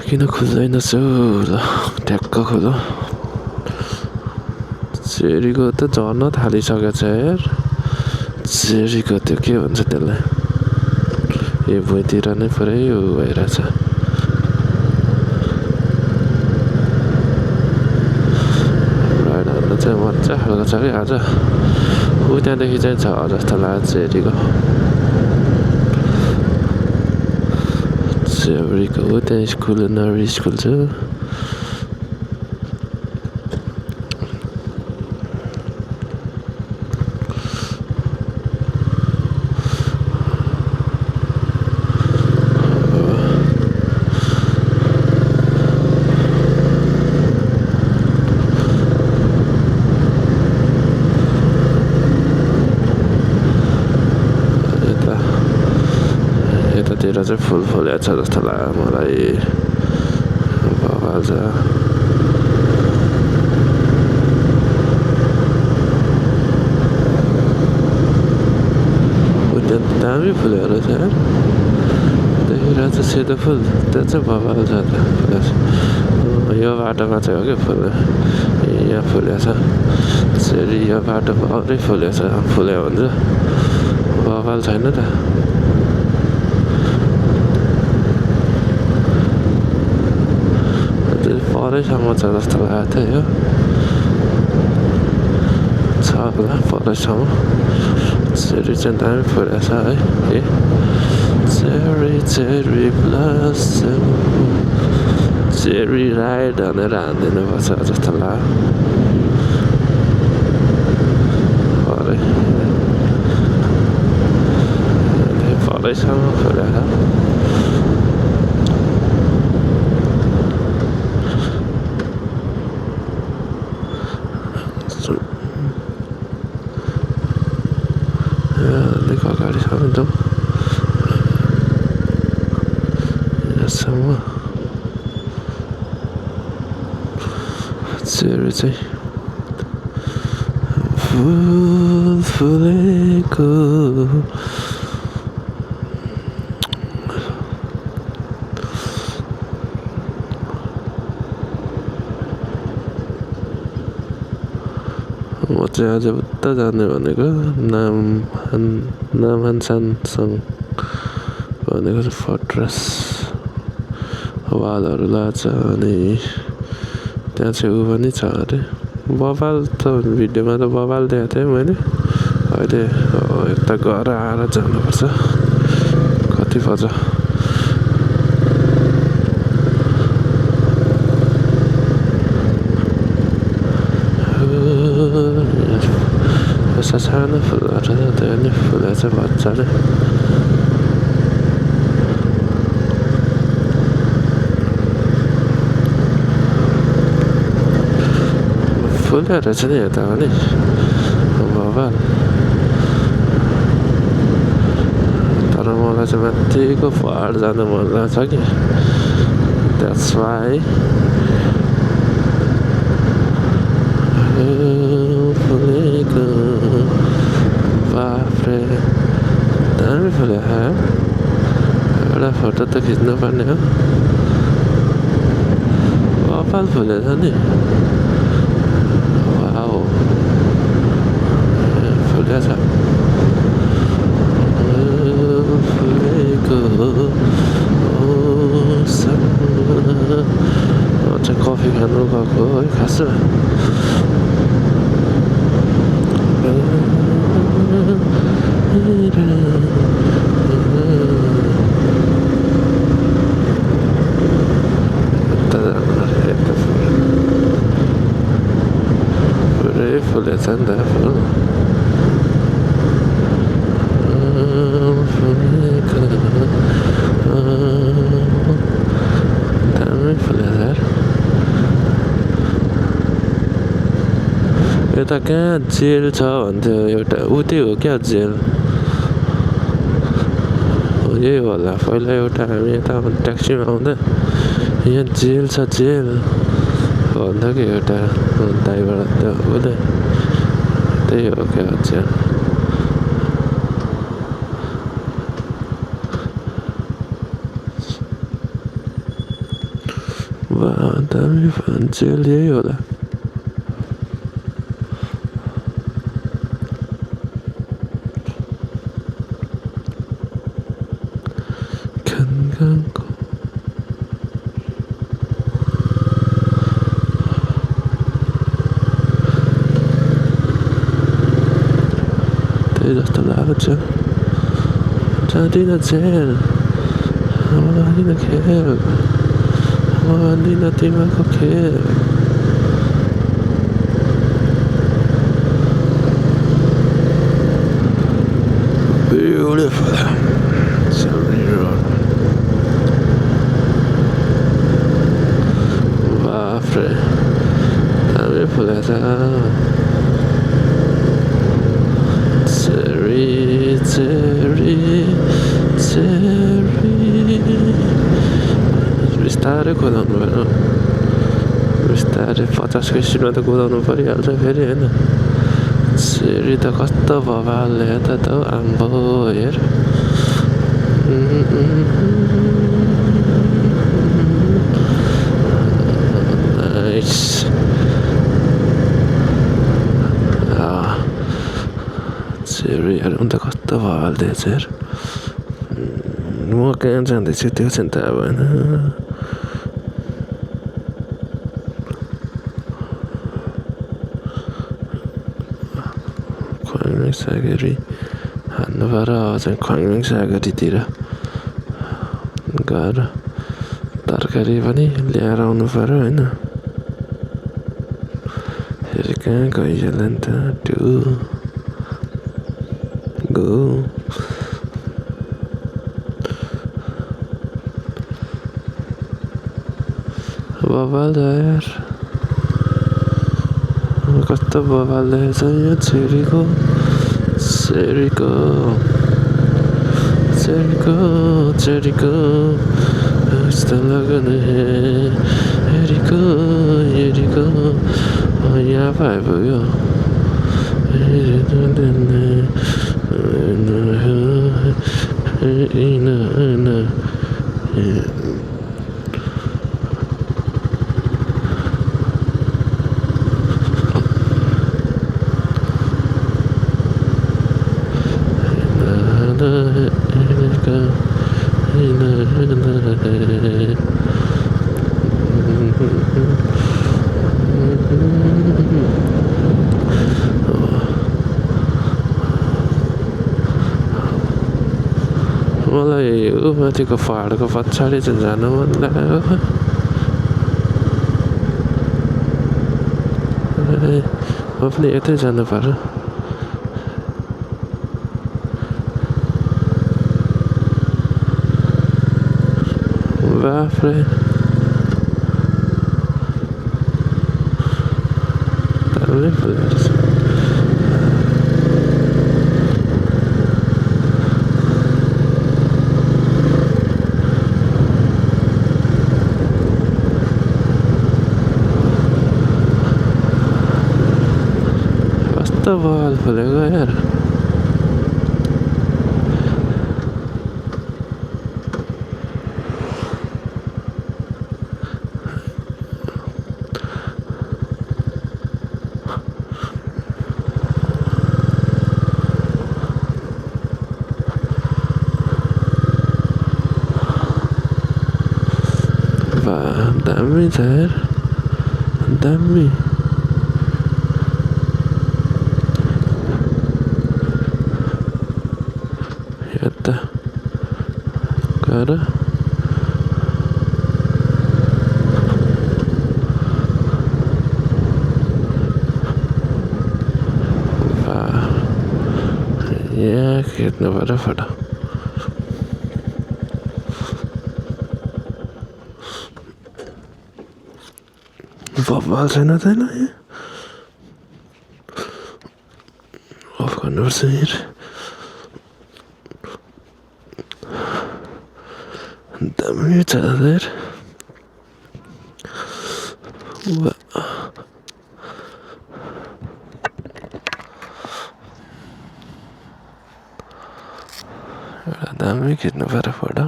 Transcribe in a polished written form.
किन खुल्दैन छु ल ठ्याक्क खोलो चेरीको त झर्न थालिसकेको छ यार चेरीको त्यो के भन्छ त्यसलाई यो भुइँतिर नै पुरै उ भइरहेछ राइड हाल्नु चाहिँ मजा खालको छ कि आज ऊ त्यहाँदेखि चाहिँ छ जस्तो लाग्छ चेरीको चेरीको हो त्यहाँ स्कुल नर्सरी स्कुल छ यतातिर चाहिँ फुल फुलेको छ जस्तो लाग्यो मलाई बबाल छ दामी फुलेको रहेछ यार देखिरहेको छ सेतो फुल त्यो चाहिँ बबाल छ यो बाटोमा चाहिँ हो क्या फुल यहाँ फुलेको छ चेरी यो बाटोमा अरू फुलेको छ फुल्यो भने चाहिँ बबाल छैन त परैसम्म छ जस्तो लागेको थियो यो छ होला परैसम्म चेरी चाहिँ दामी फुलेको छ है ए cherry cherry blossom cherry ride भनेर हानिदिनु पर्छ जस्तो लाग्यो परैसम्म फुलेको अलिक अगाडिसम्म त यहाँसम्म चेरी चाहिँ फुल फुलेको म चाहिँ आज उता जाने भनेको नामहानसानसङ भनेको चाहिँ फट्रस वालहरू लाग्छ अनि त्यहाँ चाहिँ ऊ पनि छ अरे बबाल त भिडियोमा त बबाल देखाएको थिएँ मैले अहिले यता गएर आएर जानुपर्छ कति पर्छ सानो फुलहरू त्यो नि फुलेको छ मजाले फुल्यो रहेछ नि यता पनि बबाल तर मलाई चाहिँ माथिको पहाड जानु मन लाग्छ कि द्याट्स वाइ फुलेको बाफ्रे दामी फुलेको एउटा फोटो त खिच्नु पर्ने हो बबाल फुलेछ नि वाउ फुलेछ फुलेको चाहिँ कफी खानु गएको है खास पुरै फुलेछ नि त फुल दामी फुलेछ यार यता कहाँ जेल छ भन्थ्यो एउटा ऊ त्यही हो क्या जेल यही होला पहिला एउटा हामी यता ट्याक्सीमा आउँदा यहाँ जेल छ जेल भन्दा कि एउटा दाइबाट त्यो उसले त्यही हो क्या जेल वा दामी जेल यही होला खानगानको त्यही जस्तो लाग्छ जाँदिन जेल जाँदिन खेल जाँदिन तिमीहरूको खेल Beautiful Surrey Road बाफ्रे दामी फुलेछ चेरी चेरी चेरी बिस्तारै कुदाउनु भएन बिस्तारै 50को स्पिडमा त कुदाउनु परिहाल्छ फेरि होइन चेरी त कस्तो भवालले त आम्बो हेर नाइस चेरीहरू पनि त कस्तो भवाल्दैछ हेर म कहाँ जाँदैछु त्यो चाहिँ थाहा भएन ख्वाङमिङ सागरी हान्नु पर्यो अब चाहिँ ख्वाङमिङ सागरीतिर गएर तरकारी पनि ल्याएर आउनु पर्यो होइन फेरि कहाँ गइहाल्यो नि त त्यो गो बवाल यार कस्तो बवाल रहेछ यो चेरीको चेरीको चेरीको चेरीको यस्तो लाग्ने हेरीको हेरीको यहाँ पो आइपुग्यो मलाई ऊ माथिको पहाडको पछाडि चाहिँ जान मन लाग्यो म पनि यतै जानु पर्यो बाफ्रे दामी फुलेको रहेछ कस्तो बवाल फुलेको यार दामी छ यार दामी यता गएर यहाँ खिच्नु पर्यो फोटो बवाल छैन त होइन अफ गर्नुपर्छ यार दामी छ यार एउटा दामी खिच्नु पर्यो फोटो